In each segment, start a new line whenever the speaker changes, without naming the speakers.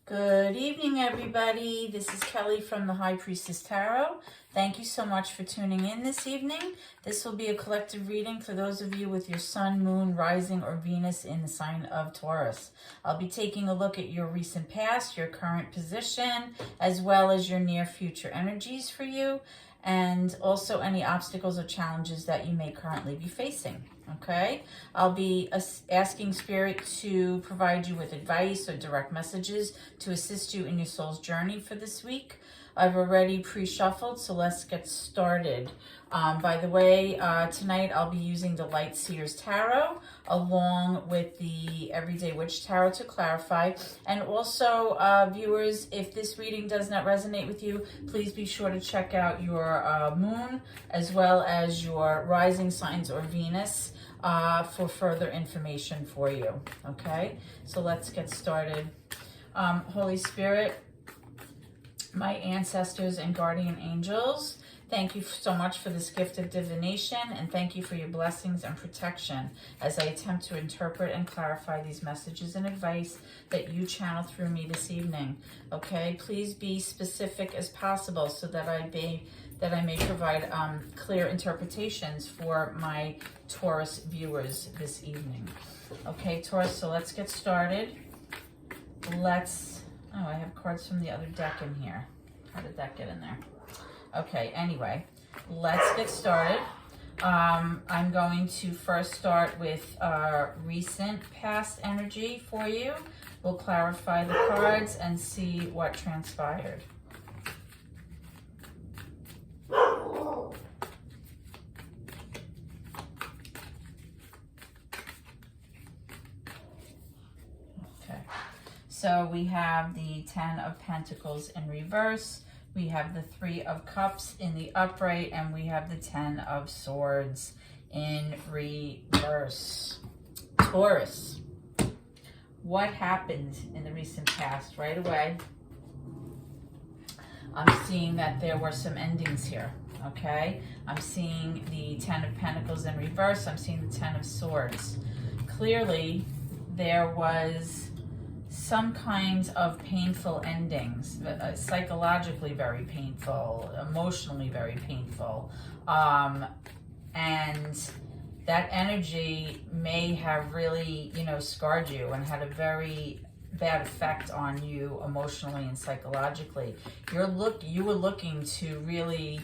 Good evening, everybody. This is Kelly from the High Priestess Tarot. Thank you so much for tuning in this evening. This will be a collective reading for those of you with your sun, moon, rising, or Venus in the sign of Taurus. I'll be taking a look at your recent past, your current position, as well as your near future energies for you, and also any obstacles or challenges that you may currently be facing. Okay, I'll be asking Spirit to provide you with advice or direct messages to assist you in your soul's journey for this week. I've already pre-shuffled, so let's get started. By the way, tonight I'll be using the Light Seers Tarot along with the Everyday Witch Tarot to clarify. And also, viewers, if this reading does not resonate with you, please be sure to check out your moon as well as your rising signs or Venus for further information for you. Okay, so let's get started. Holy Spirit, my ancestors and guardian angels, thank you so much for this gift of divination, and thank you for your blessings and protection as I attempt to interpret and clarify these messages and advice that you channel through me this evening. Okay, please be specific as possible so that I may provide clear interpretations for my Taurus viewers this evening. Okay, Taurus, so let's get started. Oh, I have cards from the other deck in here. How did that get in there? Okay, anyway, let's get started. I'm going to first start with recent past energy for you. We'll clarify the cards and see what transpired. So we have the 10 of Pentacles in reverse, we have the 3 of Cups in the upright, and we have the 10 of Swords in reverse. Taurus, what happened in the recent past? Right away, I'm seeing that there were some endings here, okay? I'm seeing the 10 of Pentacles in reverse, I'm seeing the 10 of Swords. Clearly, there was some kinds of painful endings, psychologically very painful, emotionally very painful, and that energy may have really, scarred you and had a very bad effect on you emotionally and psychologically. You were looking to really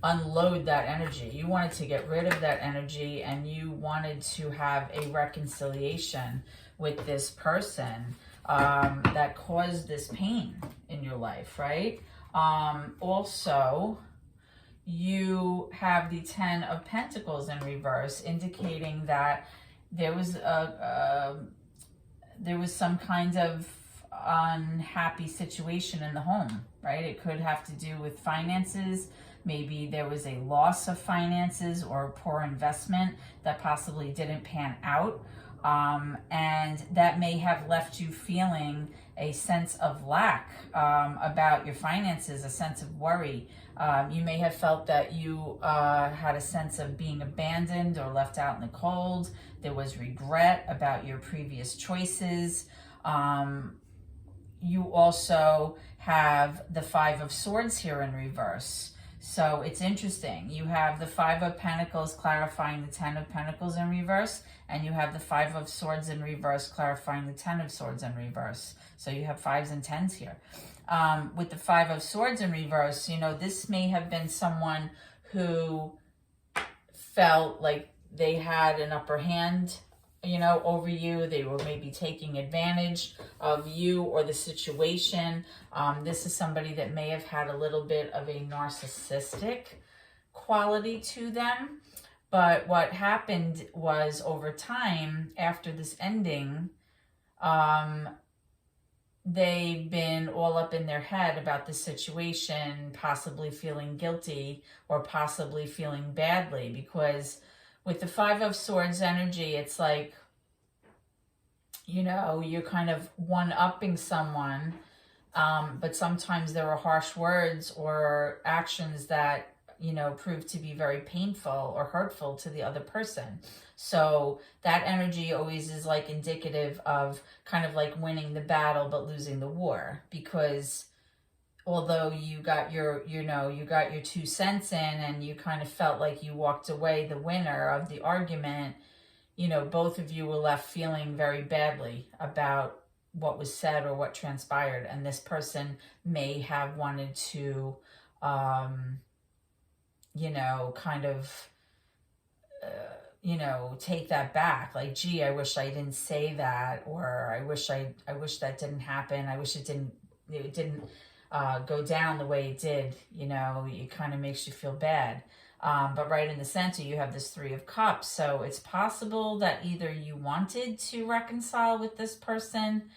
unload that energy. You wanted to get rid of that energy, and you wanted to have a reconciliation with this person that caused this pain in your life, right? Also, you have the 10 of Pentacles in reverse, indicating that there was some kind of unhappy situation in the home, right? It could have to do with finances. Maybe there was a loss of finances or a poor investment that possibly didn't pan out. And that may have left you feeling a sense of lack about your finances, a sense of worry. You may have felt that you had a sense of being abandoned or left out in the cold. There was regret about your previous choices. You also have the 5 of Swords here in reverse. So it's interesting. You have the 5 of Pentacles clarifying the 10 of Pentacles in reverse, and you have the 5 of Swords in reverse clarifying the 10 of Swords in reverse. So you have 5s and 10s here. With the 5 of Swords in reverse, this may have been someone who felt like they had an upper hand, over you. They were maybe taking advantage of you or the situation. This is somebody that may have had a little bit of a narcissistic quality to them. But what happened was, over time, after this ending, they've been all up in their head about the situation, possibly feeling guilty or possibly feeling badly, because with the 5 of Swords energy, it's like, you're kind of one-upping someone, but sometimes there are harsh words or actions that, prove to be very painful or hurtful to the other person. So that energy always is like indicative of kind of like winning the battle but losing the war, because although you got your 2 cents in and you kind of felt like you walked away the winner of the argument, both of you were left feeling very badly about what was said or what transpired. And this person may have wanted to, kind of, take that back. Like, gee, I wish I didn't say that, or I wish that didn't happen. I wish it didn't go down the way it did. It kind of makes you feel bad. But right in the center, you have this 3 of Cups. So it's possible that either you wanted to reconcile with this person,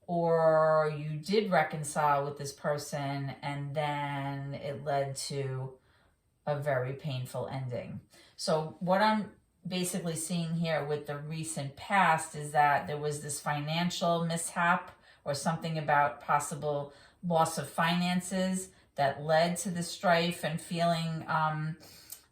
or you did reconcile with this person, and then it led to a very painful ending. So what I'm basically seeing here with the recent past is that there was this financial mishap or something about possible loss of finances that led to the strife and feeling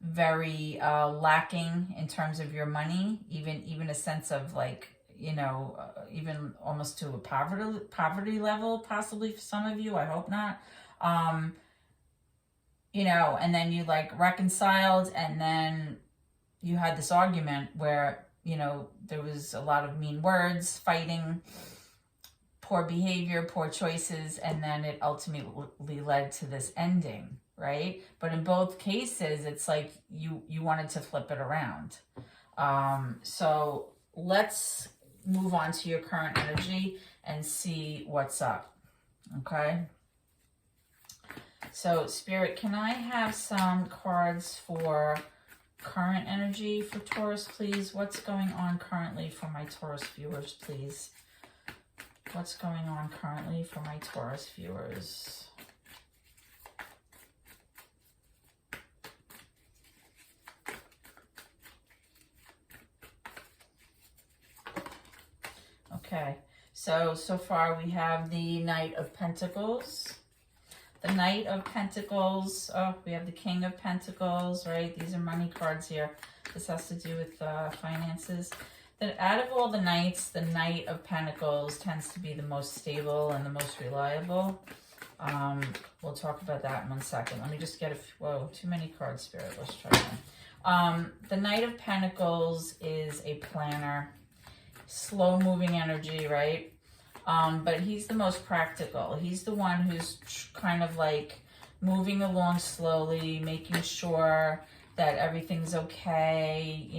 very lacking in terms of your money, even a sense of like, even almost to a poverty level, possibly for some of you. I hope not. And then you like reconciled, and then you had this argument where, there was a lot of mean words, fighting, poor behavior, poor choices, and then it ultimately led to this ending, right? But in both cases, it's like you wanted to flip it around. So let's move on to your current energy and see what's up, okay? So Spirit, can I have some cards for current energy for Taurus, please? What's going on currently for my Taurus viewers, please? What's going on currently for my Taurus viewers? Okay, so far we have the Knight of Pentacles. The Knight of Pentacles. Oh, we have the King of Pentacles, right? These are money cards here. This has to do with finances. Out of all the Knights, the Knight of Pentacles tends to be the most stable and the most reliable. We'll talk about that in 1 second. Let me just get whoa, too many cards, Spirit. Let's try again. The Knight of Pentacles is a planner, slow-moving energy, right? But he's the most practical. He's the one who's kind of like moving along slowly, making sure that everything's okay,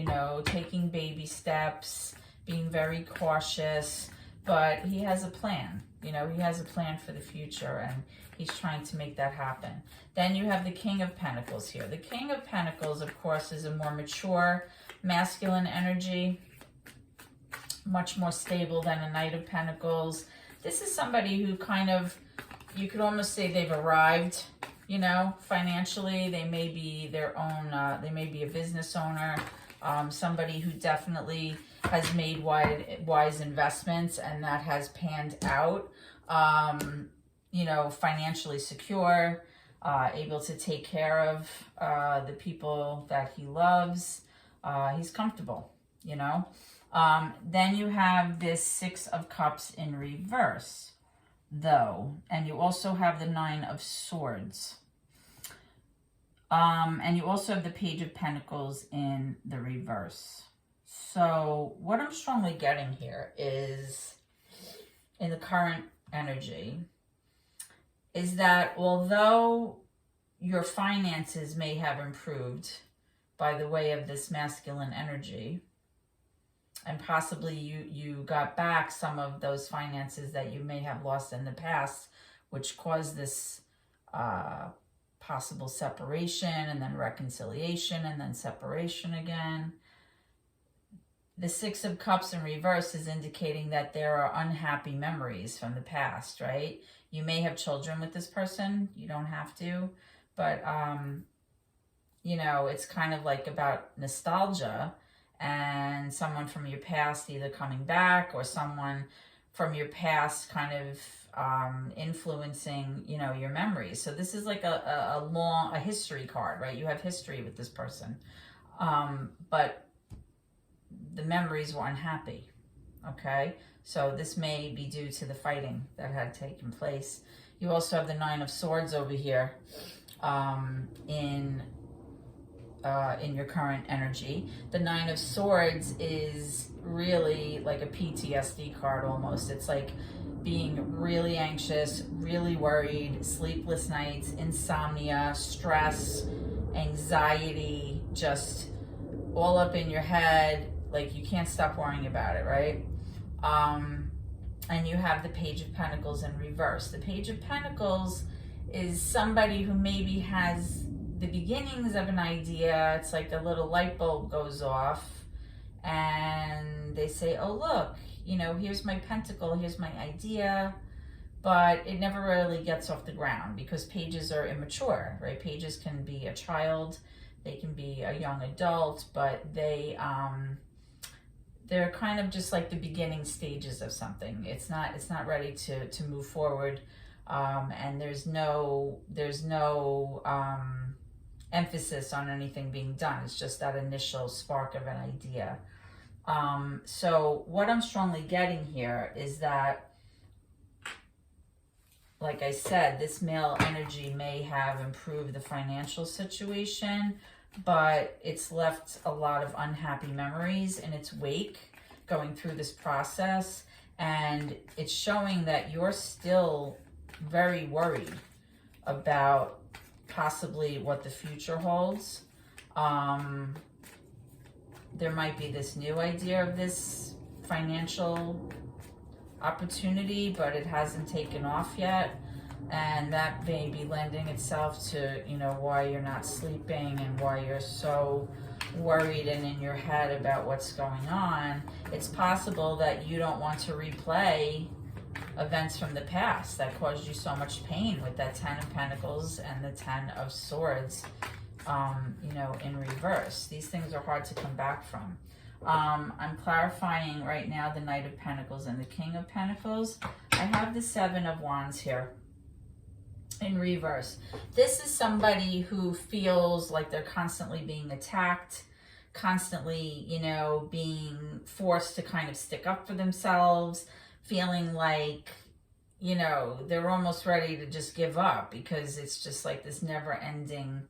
taking baby steps, being very cautious, but he has a plan. He has a plan for the future, and he's trying to make that happen. Then you have the King of Pentacles here. The King of Pentacles, of course, is a more mature, masculine energy, much more stable than a Knight of Pentacles. This is somebody who kind of, you could almost say they've arrived, financially. They may be their own, they may be a business owner, somebody who definitely has made wise investments, and that has panned out, financially secure, able to take care of the people that he loves. He's comfortable, Then you have this 6 of Cups in reverse, though, and you also have the 9 of Swords. And you also have the Page of Pentacles in the reverse. So what I'm strongly getting here is, in the current energy, is that although your finances may have improved by the way of this masculine energy, and possibly you got back some of those finances that you may have lost in the past, which caused this possible separation, and then reconciliation, and then separation again. The 6 of Cups in reverse is indicating that there are unhappy memories from the past, right? You may have children with this person. You don't have to. But, it's kind of like about nostalgia, and someone from your past either coming back, or someone from your past kind of influencing, you know, your memories. So this is like a history card, right? You have history with this person. But the memories were unhappy, okay? So this may be due to the fighting that had taken place. You also have the Nine of Swords over here in your current energy. The Nine of Swords is really like a PTSD card almost. It's like being really anxious, really worried, sleepless nights, insomnia, stress, anxiety, just all up in your head. Like you can't stop worrying about it, right? And you have the Page of Pentacles in reverse. The Page of Pentacles is somebody who maybe has the beginnings of an idea. It's like a little light bulb goes off and they say, oh, look, you know, here's my pentacle, here's my idea, but it never really gets off the ground because pages are immature, right? Pages can be a child, they can be a young adult, but they're kind of just like the beginning stages of something. It's not ready to move forward, and there's no emphasis on anything being done. It's just that initial spark of an idea. So what I'm strongly getting here is that, like I said, this male energy may have improved the financial situation, but it's left a lot of unhappy memories in its wake going through this process. And it's showing that you're still very worried about possibly what the future holds. There might be this new idea of this financial opportunity, but it hasn't taken off yet. And that may be lending itself to, you know, why you're not sleeping and why you're so worried and in your head about what's going on. It's possible that you don't want to replay events from the past that caused you so much pain with that Ten of Pentacles and the Ten of Swords, you know, in reverse. These things are hard to come back from. I'm clarifying right now the Knight of Pentacles and the King of Pentacles. I have the Seven of Wands here in reverse. This is somebody who feels like they're constantly being attacked, constantly, you know, being forced to kind of stick up for themselves, feeling like, you know, they're almost ready to just give up because it's just like this never-ending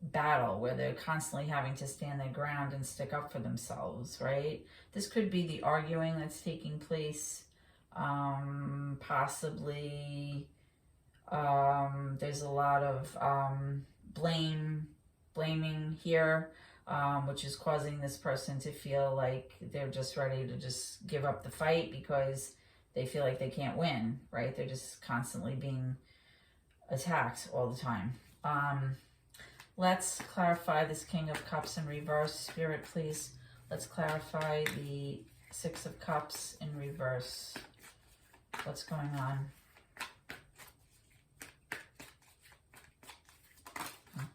battle where they're constantly having to stand their ground and stick up for themselves, right? This could be the arguing that's taking place, possibly. There's a lot of blaming here, which is causing this person to feel like they're just ready to just give up the fight because they feel like they can't win, right? They're just constantly being attacked all the time. Let's clarify this King of Cups in reverse. Spirit, please. Let's clarify the Six of Cups in reverse. What's going on?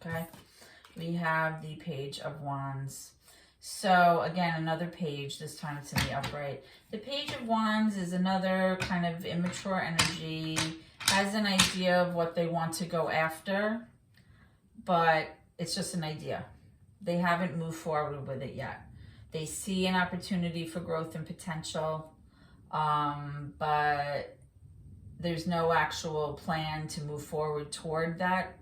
Okay. We have the Page of Wands. So again, another page, this time it's in the upright. The Page of Wands is another kind of immature energy, has an idea of what they want to go after, but it's just an idea. They haven't moved forward with it yet. They see an opportunity for growth and potential, but there's no actual plan to move forward toward that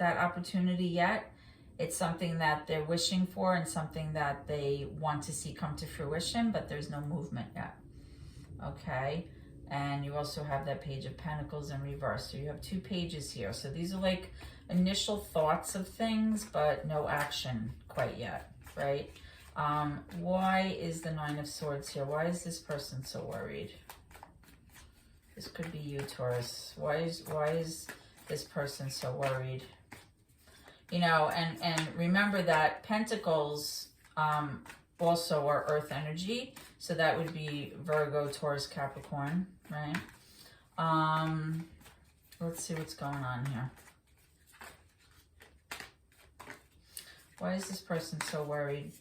opportunity yet. It's something that they're wishing for and something that they want to see come to fruition, but there's no movement yet. Okay. And you also have that Page of Pentacles in reverse. So you have two pages here. So these are like initial thoughts of things, but no action quite yet, right? Why is the Nine of Swords here? Why is this person so worried? This could be you, Taurus. Why is this person so worried? You know, and remember that Pentacles also are earth energy. So that would be Virgo, Taurus, Capricorn, right? Let's see what's going on here. Why is this person so worried?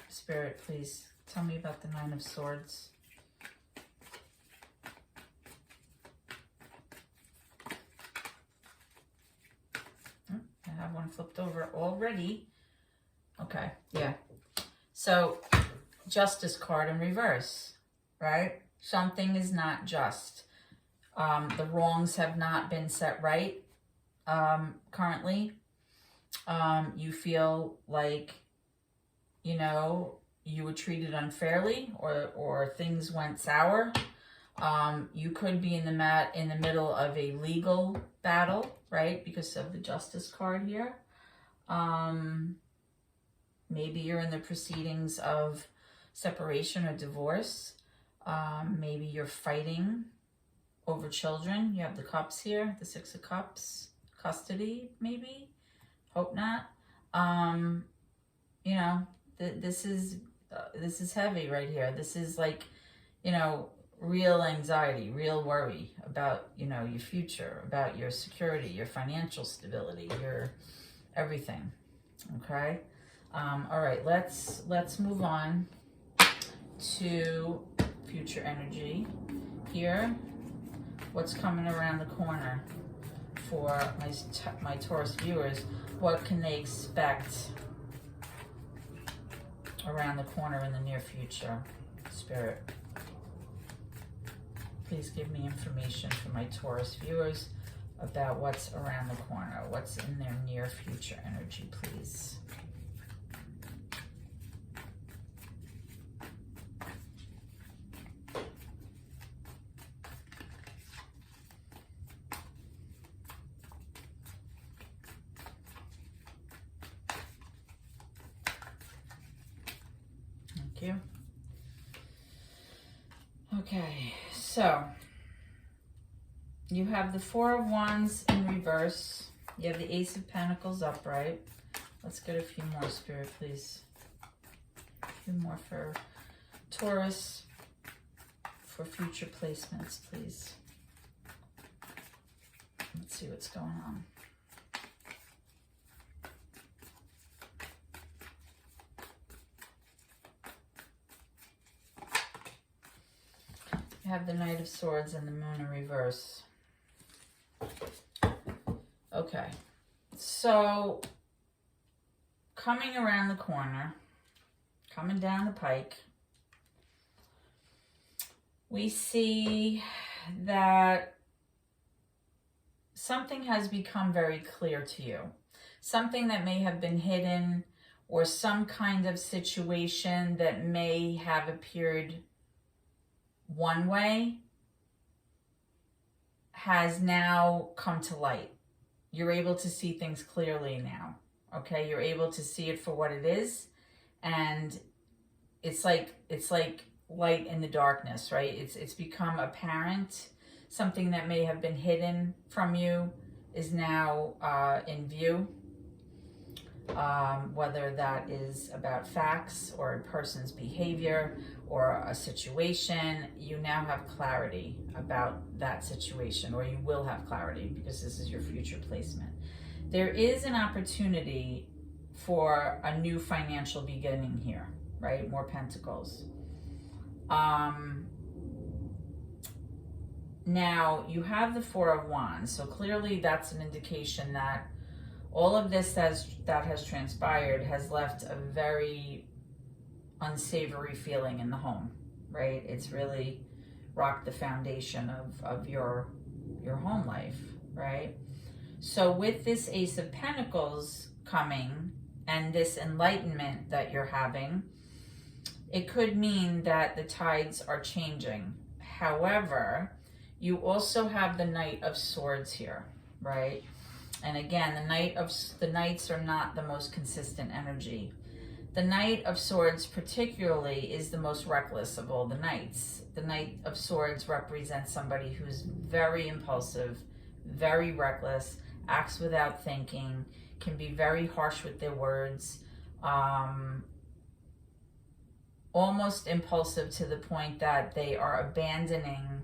Spirit, please tell me about the Nine of Swords. have one flipped over already. Okay, yeah. So, Justice card in reverse, right? Something is not just. The wrongs have not been set right currently. You feel like, you know, you were treated unfairly, or things went sour. You could be in the middle of a legal battle, right? Because of the Justice card here. Maybe you're in the proceedings of separation or divorce. Maybe you're fighting over children. You have the cups here, the 6 of Cups, custody, maybe. Hope not. You know, this is heavy right here. This is like, you know, real anxiety, real worry about, you know, your future, about your security, your financial stability, your everything. Okay. All right, let's move on to future energy here. What's coming around the corner for my Taurus viewers? What can they expect around the corner in the near future? Spirit, please give me information for my Taurus viewers about what's around the corner. What's in their near future energy, please. You. Okay, so you have the 4 of Wands in reverse. You have the Ace of Pentacles upright. Let's get a few more, Spirit, please. A few more for Taurus for future placements, please. Let's see what's going on. You have the Knight of Swords and the Moon in reverse. Okay, so coming around the corner, coming down the pike, we see that something has become very clear to you. Something that may have been hidden, or some kind of situation that may have appeared one way has now come to light. You're able to see things clearly now. Okay, you're able to see it for what it is, and it's like light in the darkness, right? It's become apparent. Something that may have been hidden from you is now in view. Whether that is about facts or a person's behavior or a situation, you now have clarity about that situation, or you will have clarity because this is your future placement. There is an opportunity for a new financial beginning here, right? More Pentacles. Now you have the 4 of Wands, so clearly that's an indication that all of this that has transpired has left a very unsavory feeling in the home, right? It's really rocked the foundation of your home life, right? So with this Ace of Pentacles coming and this enlightenment that you're having, it could mean that the tides are changing. However, you also have the Knight of Swords here, right? And again, the Knights are not the most consistent energy. The Knight of Swords particularly is the most reckless of all the Knights. The Knight of Swords represents somebody who's very impulsive, very reckless, acts without thinking, can be very harsh with their words, almost impulsive to the point that they are abandoning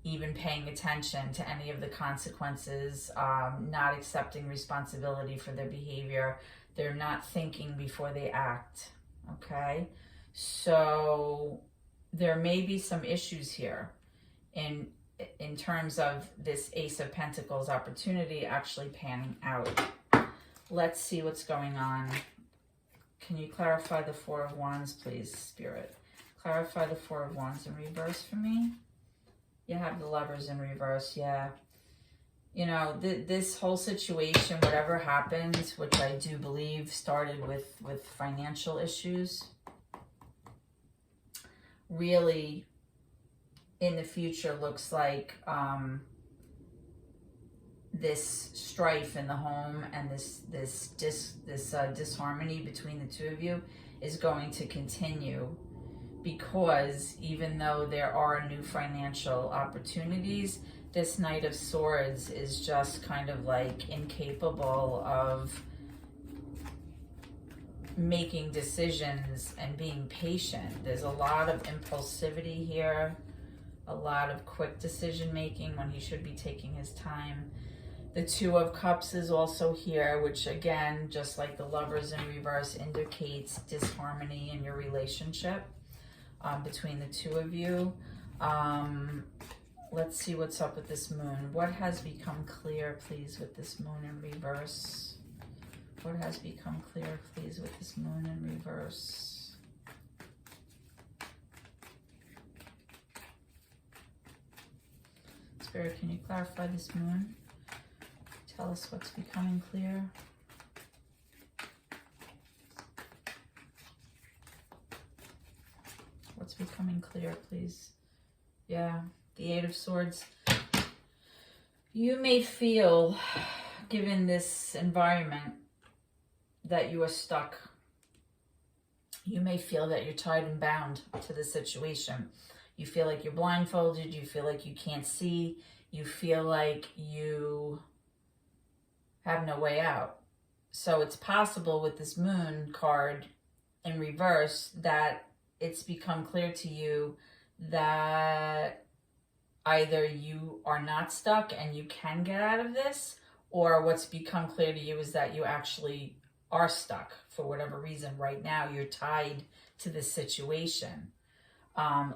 even paying attention to any of the consequences, not accepting responsibility for their behavior. They're not thinking before they act, okay? So there may be some issues here in terms of this Ace of Pentacles opportunity actually panning out. Let's see what's going on. Can you clarify the Four of Wands, please, Spirit? Clarify the Four of Wands in reverse for me. You have the Lovers in reverse, yeah. You know, this whole situation, whatever happened, which I do believe started with financial issues, really in the future looks like this strife in the home and this disharmony between the two of you is going to continue, because even though there are new financial opportunities, this Knight of Swords is just kind of like incapable of making decisions and being patient. There's a lot of impulsivity here, a lot of quick decision making when he should be taking his time. The Two of Cups is also here, which again, just like the Lovers in reverse, indicates disharmony in your relationship between the two of you. Let's see what's up with this Moon. What has become clear, please, with this Moon in reverse? What has become clear, please, with this Moon in reverse? Spirit, can you clarify this Moon? Tell us what's becoming clear. What's becoming clear, please? Yeah, the Eight of Swords. You may feel, given this environment, that you are stuck. You may feel that you're tied and bound to the situation. You feel like you're blindfolded. You feel like you can't see. You feel like you have no way out. So it's possible with this Moon card in reverse that it's become clear to you that either you are not stuck and you can get out of this, or what's become clear to you is that you actually are stuck for whatever reason. Right now you're tied to this situation.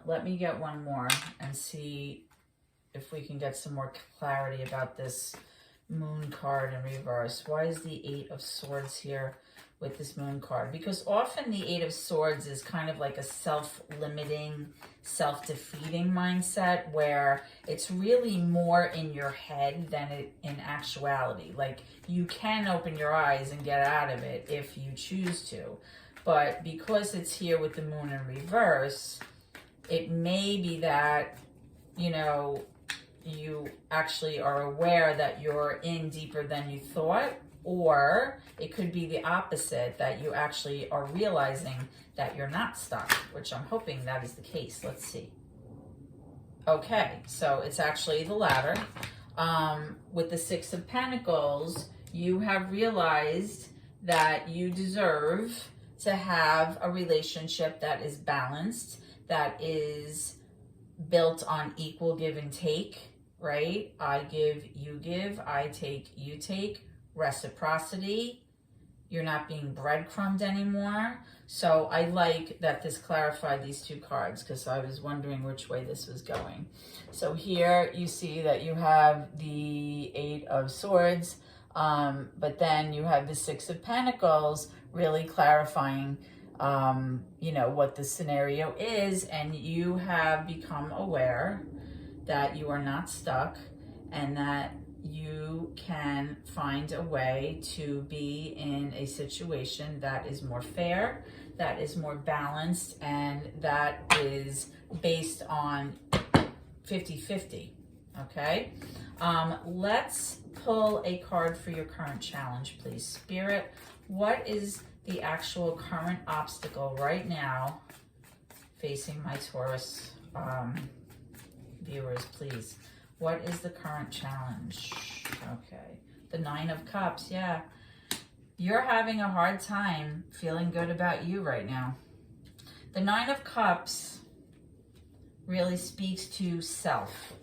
Let me get one more and see if we can get some more clarity about this Moon card in reverse. Why is the Eight of Swords here with this Moon card? Because often the Eight of Swords is kind of like a self-limiting, self-defeating mindset where it's really more in your head than it in actuality. Like, you can open your eyes and get out of it if you choose to, but because it's here with the Moon in reverse, it may be that, you know, you actually are aware that you're in deeper than you thought, or it could be the opposite, that you actually are realizing that you're not stuck, which I'm hoping that is the case. Let's see. Okay, so it's actually the latter. With the Six of Pentacles, you have realized that you deserve to have a relationship that is balanced, that is built on equal give and take, right? I give, you give, I take, you take, reciprocity. You're not being breadcrumbed anymore. So I like that this clarified these two cards, because I was wondering which way this was going. So here you see that you have the Eight of Swords, but then you have the Six of Pentacles, really clarifying you know, what the scenario is, and you have become aware that you are not stuck and that you can find a way to be in a situation that is more fair, that is more balanced, and that is based on 50-50, okay? Let's pull a card for your current challenge, please. Spirit, what is the actual current obstacle right now facing my Taurus viewers, please? What is the current challenge? Okay, the Nine of Cups. Yeah, you're having a hard time feeling good about you right now. The Nine of Cups really speaks to self.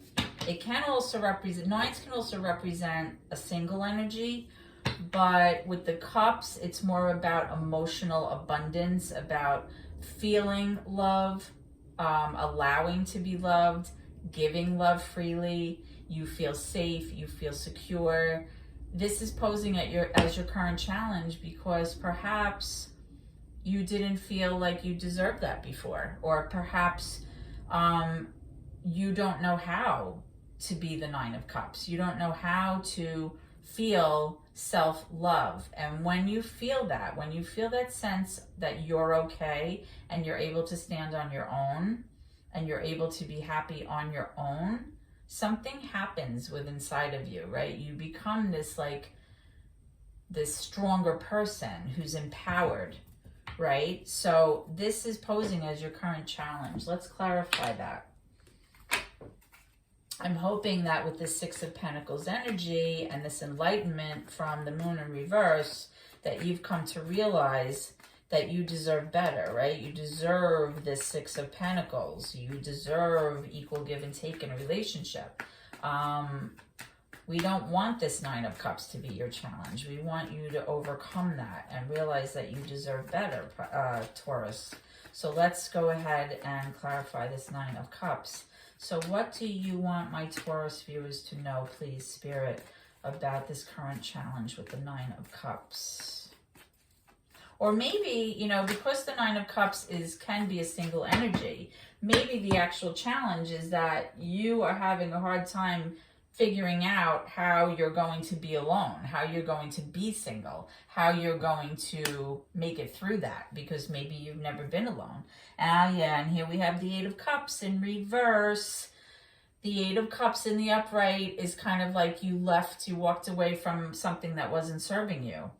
It can also represent, nines can also represent a single energy, but with the cups, it's more about emotional abundance, about feeling love, allowing to be loved, giving love freely. You feel safe, you feel secure, this is posing as your current challenge because perhaps you didn't feel like you deserved that before, or perhaps you don't know how to be the Nine of Cups. You don't know how to feel self-love. And when you feel that sense that you're okay and you're able to stand on your own and you're able to be happy on your own, something happens within inside of you, right? You become this stronger person who's empowered, right? So this is posing as your current challenge. Let's clarify that. I'm hoping that with this Six of Pentacles energy and this enlightenment from the Moon in reverse, that you've come to realize that you deserve better, right? You deserve this Six of Pentacles. You deserve equal give and take in a relationship. We don't want this Nine of Cups to be your challenge. We want you to overcome that and realize that you deserve better, Taurus. So let's go ahead and clarify this Nine of Cups. So what do you want my Taurus viewers to know, please, Spirit, about this current challenge with the Nine of Cups? Or maybe, you know, because the Nine of Cups can be a single energy, maybe the actual challenge is that you are having a hard time figuring out how you're going to be alone, how you're going to be single, how you're going to make it through that, because maybe you've never been alone. Yeah, and here we have the Eight of Cups in reverse. The Eight of Cups in the upright is kind of like you walked away from something that wasn't serving you.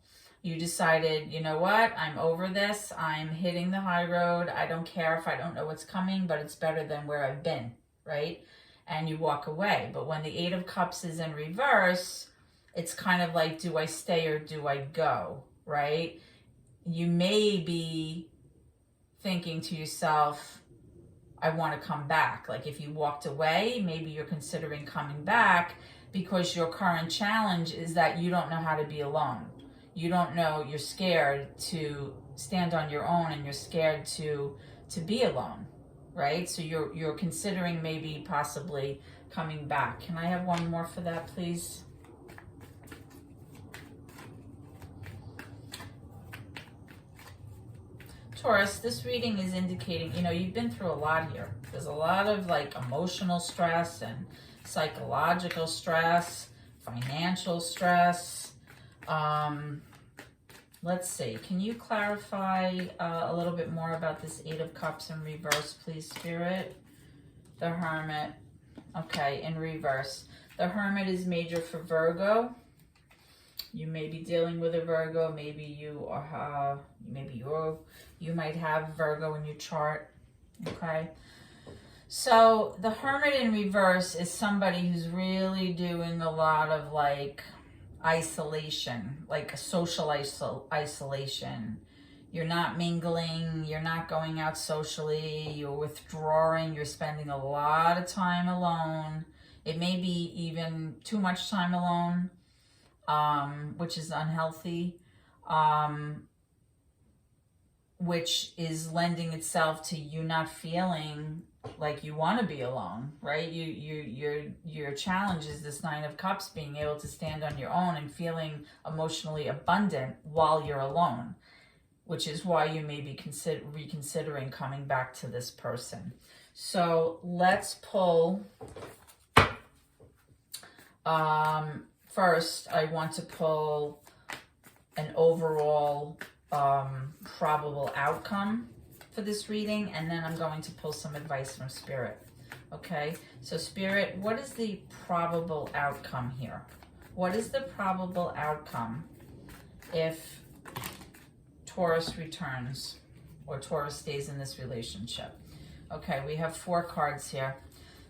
You decided, you know what, I'm over this, I'm hitting the high road, I don't care if I don't know what's coming, but it's better than where I've been, right? And you walk away. But when the Eight of Cups is in reverse, it's kind of like, do I stay or do I go, right? You may be thinking to yourself, I want to come back. Like if you walked away, maybe you're considering coming back because your current challenge is that you don't know how to be alone. You don't know, you're scared to stand on your own and you're scared to be alone. Right? So you're considering maybe possibly coming back. Can I have one more for that, please? Taurus, this reading is indicating, you know, you've been through a lot here. There's a lot of like emotional stress and psychological stress, financial stress. Let's see. Can you clarify a little bit more about this Eight of Cups in reverse, please, Spirit? The Hermit. Okay, in reverse. The Hermit is major for Virgo. You may be dealing with a Virgo. Maybe you might have Virgo in your chart. Okay. So the Hermit in reverse is somebody who's really doing a lot of like isolation, like a social isolation. You're not mingling, you're not going out socially, you're withdrawing, you're spending a lot of time alone. It may be even too much time alone, which is unhealthy, which is lending itself to you not feeling like you want to be alone, right? Your challenge is this Nine of Cups, being able to stand on your own and feeling emotionally abundant while you're alone, which is why you may be reconsidering coming back to this person. So let's pull. First, I want to pull an overall probable outcome for this reading, and then I'm going to pull some advice from Spirit. Okay, so Spirit, what is the probable outcome here? What is the probable outcome if Taurus returns or Taurus stays in this relationship? Okay, we have 4 cards here.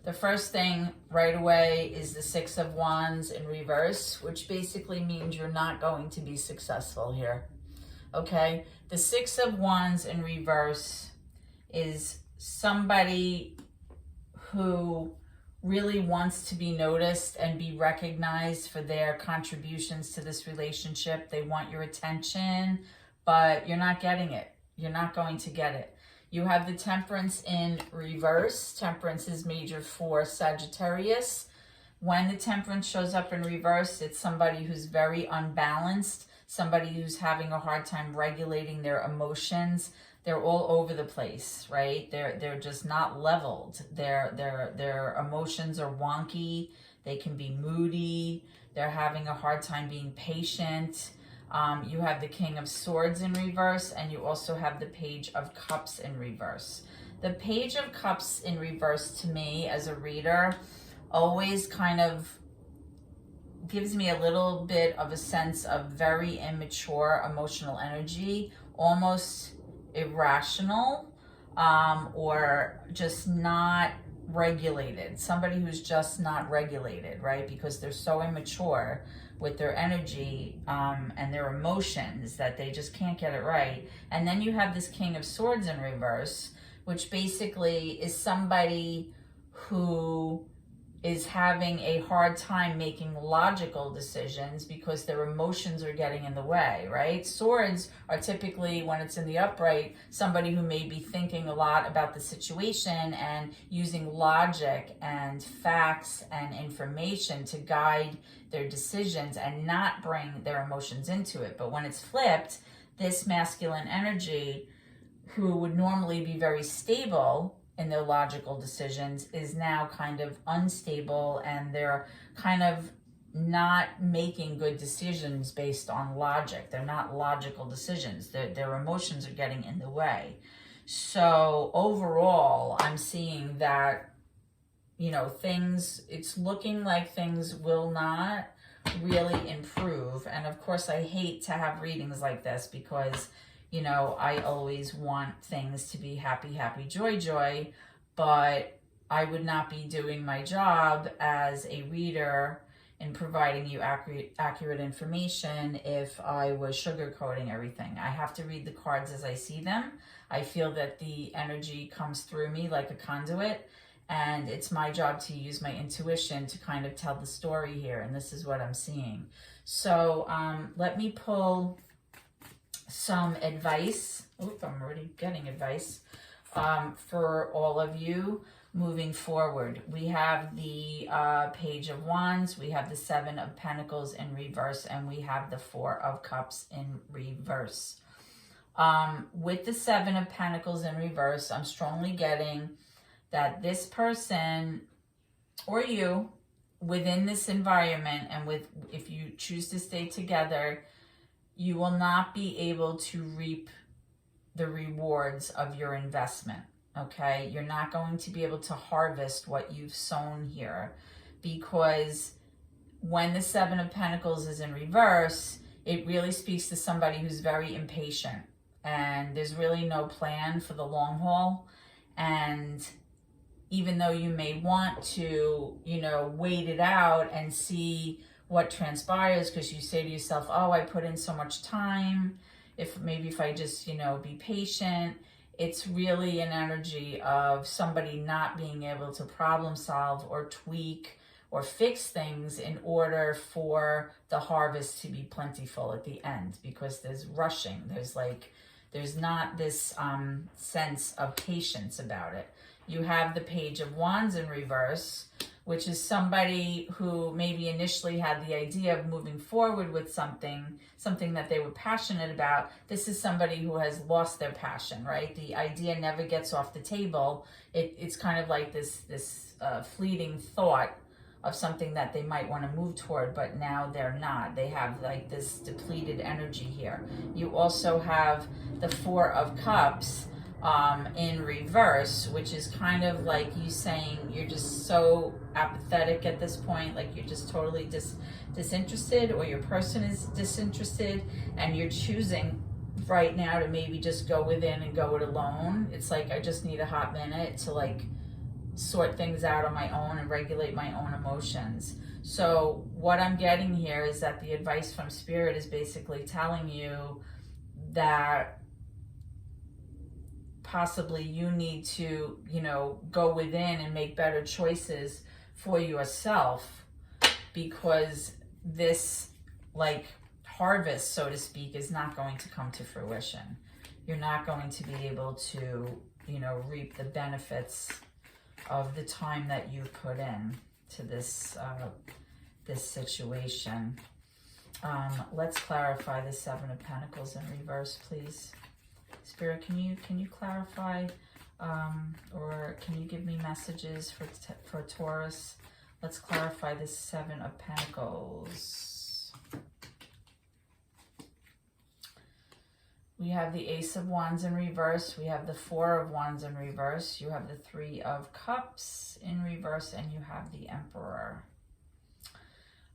The first thing right away is the Six of Wands in reverse, which basically means you're not going to be successful here. Okay, the Six of Wands in reverse is somebody who really wants to be noticed and be recognized for their contributions to this relationship. They want your attention, but you're not getting it. You're not going to get it. You have the Temperance in reverse. Temperance is major for Sagittarius. When the Temperance shows up in reverse, it's somebody who's very unbalanced, somebody who's having a hard time regulating their emotions. They're all over the place, right? They're just not leveled. Their emotions are wonky. They can be moody. They're having a hard time being patient. You have the King of Swords in reverse, and you also have the Page of Cups in reverse. The Page of Cups in reverse, to me as a reader, always kind of gives me a little bit of a sense of very immature emotional energy, almost irrational, or just not regulated. Somebody who's just not regulated, right? Because they're so immature with their energy and their emotions that they just can't get it right. And then you have this King of Swords in reverse, which basically is somebody who is having a hard time making logical decisions because their emotions are getting in the way, right? Swords are typically, when it's in the upright, somebody who may be thinking a lot about the situation and using logic and facts and information to guide their decisions and not bring their emotions into it. But when it's flipped, this masculine energy, who would normally be very stable in their logical decisions, is now kind of unstable, and they're kind of not making good decisions based on logic. They're not logical decisions. Their emotions are getting in the way. So overall, I'm seeing that, you know, it's looking like things will not really improve. And of course, I hate to have readings like this because, you know, I always want things to be happy, happy, joy, joy, but I would not be doing my job as a reader in providing you accurate information if I was sugarcoating everything. I have to read the cards as I see them. I feel that the energy comes through me like a conduit, and it's my job to use my intuition to kind of tell the story here, and this is what I'm seeing. So let me pull some advice. Oop, I'm already getting advice for all of you moving forward. We have the Page of Wands, we have the Seven of Pentacles in reverse, and we have the Four of Cups in reverse. With the Seven of Pentacles in reverse, I'm strongly getting that this person or you within this environment, and if you choose to stay together, you will not be able to reap the rewards of your investment, okay? You're not going to be able to harvest what you've sown here, because when the Seven of Pentacles is in reverse, it really speaks to somebody who's very impatient, and there's really no plan for the long haul. And even though you may want to, you know, wait it out and see what transpires, because you say to yourself, oh, I put in so much time, if I just, you know, be patient, it's really an energy of somebody not being able to problem solve or tweak or fix things in order for the harvest to be plentiful at the end, because there's rushing. There's not this sense of patience about it. You have the Page of Wands in reverse, which is somebody who maybe initially had the idea of moving forward with something that they were passionate about. This is somebody who has lost their passion, right? The idea never gets off the table. It's kind of like this fleeting thought of something that they might want to move toward, but now they're not. They have like this depleted energy here. You also have the Four of Cups in reverse, which is kind of like you saying you're just so apathetic at this point, like you're just totally disinterested, or your person is disinterested, and you're choosing right now to maybe just go within and go it alone. It's like, I just need a hot minute to like sort things out on my own and regulate my own emotions. So what I'm getting here is that the advice from Spirit is basically telling you that possibly you need to, you know, go within and make better choices for yourself, because this like harvest, so to speak, is not going to come to fruition. You're not going to be able to, you know, reap the benefits of the time that you've put in. to this this situation. Let's clarify the Seven of Pentacles in reverse, please. Spirit, can you clarify, or can you give me messages for Taurus? Let's clarify the Seven of Pentacles. We have the Ace of Wands in reverse. We have the Four of Wands in reverse. You have the Three of Cups in reverse, and you have the Emperor.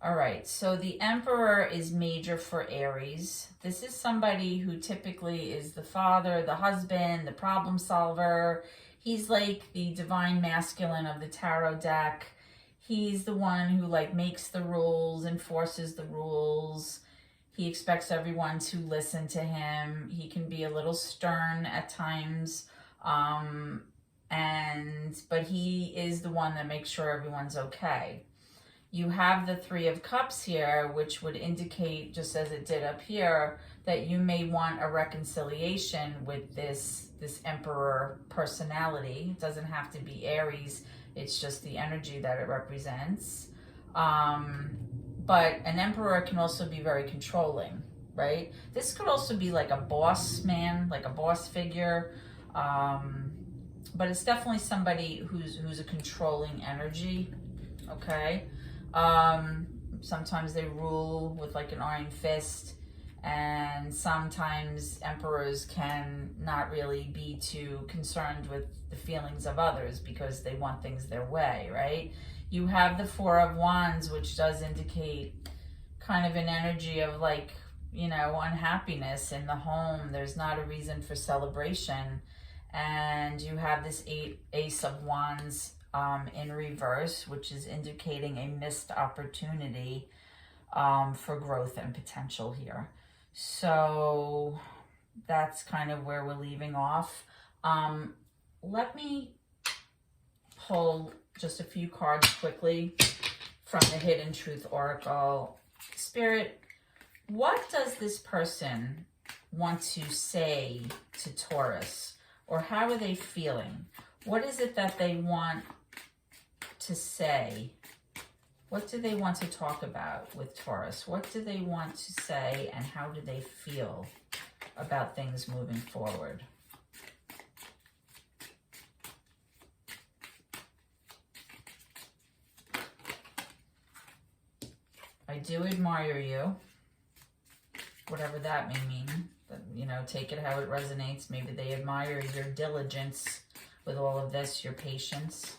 All right, so the Emperor is major for Aries. This is somebody who typically is the father, the husband, the problem solver. He's like the divine masculine of the tarot deck. He's the one who like makes the rules, enforces the rules. He expects everyone to listen to him. He can be a little stern at times, but he is the one that makes sure everyone's okay. You have the Three of Cups here, which would indicate, just as it did up here, that you may want a reconciliation with this Emperor personality. It doesn't have to be Aries. It's just the energy that it represents. But an Emperor can also be very controlling, right? This could also be like a boss man, like a boss figure. But it's definitely somebody who's a controlling energy, okay? Sometimes they rule with like an iron fist, and sometimes emperors can not really be too concerned with the feelings of others because they want things their way, right? You have the Four of Wands, which does indicate kind of an energy of like, you know, unhappiness in the home. There's not a reason for celebration. And you have this Ace of Wands in reverse, which is indicating a missed opportunity for growth and potential here. So that's kind of where we're leaving off. Let me pull just a few cards quickly from the Hidden Truth Oracle. Spirit, what does this person want to say to Taurus? Or how are they feeling? What is it that they want to say? What do they want to talk about with Taurus? What do they want to say, and how do they feel about things moving forward? I do admire you, whatever that may mean. But, you know, take it how it resonates. Maybe they admire your diligence with all of this, your patience.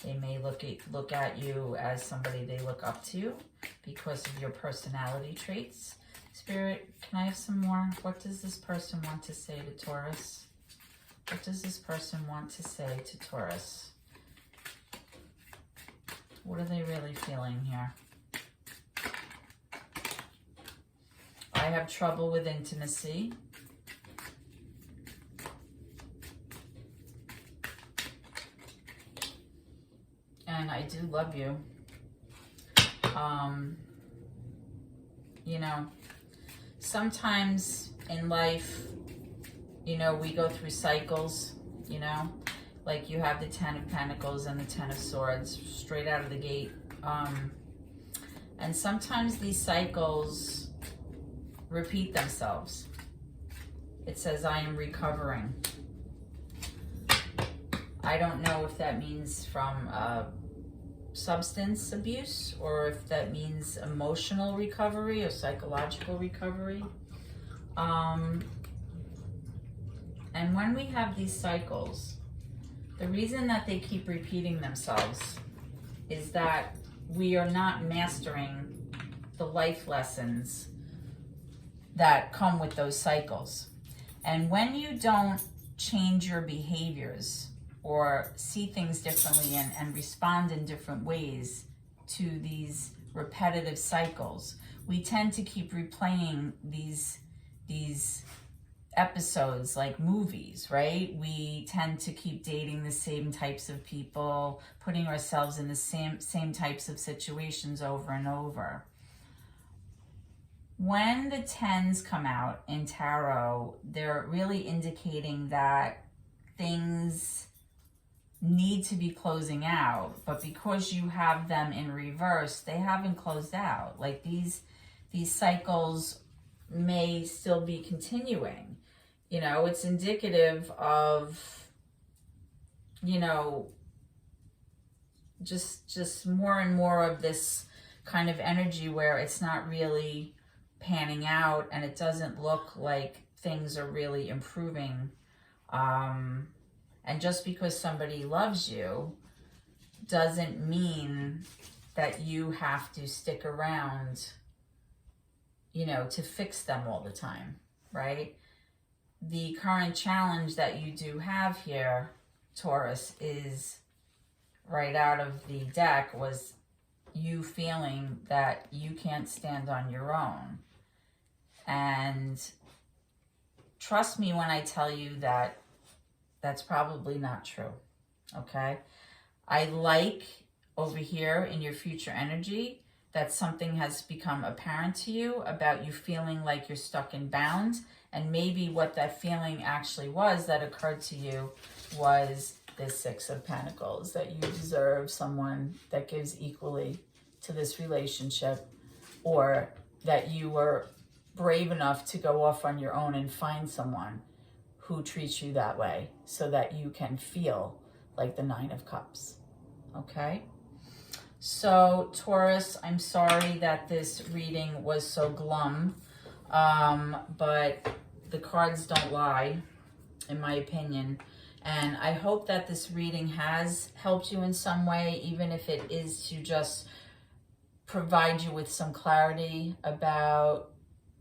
They may look at you as somebody they look up to because of your personality traits. Spirit, can I have some more? What does this person want to say to Taurus? What does this person want to say to Taurus? What are they really feeling here? I have trouble with intimacy. And I do love you. You know, sometimes in life, you know, we go through cycles, you know, like you have the Ten of Pentacles and the Ten of Swords straight out of the gate. And sometimes these cycles repeat themselves. It says, I am recovering. I don't know if that means from substance abuse or if that means emotional recovery or psychological recovery. And when we have these cycles, the reason that they keep repeating themselves is that we are not mastering the life lessons that come with those cycles. And when you don't change your behaviors or see things differently and respond in different ways to these repetitive cycles, we tend to keep replaying these episodes like movies, right? We tend to keep dating the same types of people, putting ourselves in the same types of situations over and over. When the tens come out in tarot, they're really indicating that things need to be closing out, but because you have them in reverse, they haven't closed out. Like these cycles may still be continuing. You know, it's indicative of, you know, just more and more of this kind of energy where it's not really panning out and it doesn't look like things are really improving. And just because somebody loves you doesn't mean that you have to stick around, you know, to fix them all the time, right? The current challenge that you do have here, Taurus, is right out of the deck was you feeling that you can't stand on your own. And trust me when I tell you that that's probably not true, okay? I like over here in your future energy that something has become apparent to you about you feeling like you're stuck in bounds, and maybe what that feeling actually was that occurred to you was the Six of Pentacles, that you deserve someone that gives equally to this relationship, or that you were brave enough to go off on your own and find someone who treats you that way so that you can feel like the Nine of Cups, okay? So Taurus, I'm sorry that this reading was so glum, but the cards don't lie, in my opinion. And I hope that this reading has helped you in some way, even if it is to just provide you with some clarity about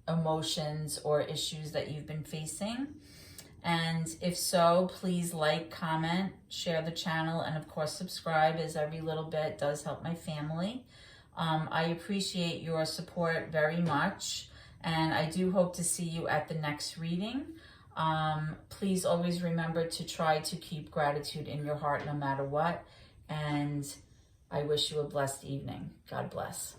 emotions or issues that you've been facing. And if so, please like, comment, share the channel, and of course subscribe, as every little bit does help my family. I appreciate your support very much, and I do hope to see you at the next reading. Please always remember to try to keep gratitude in your heart no matter what, and I wish you a blessed evening. God bless.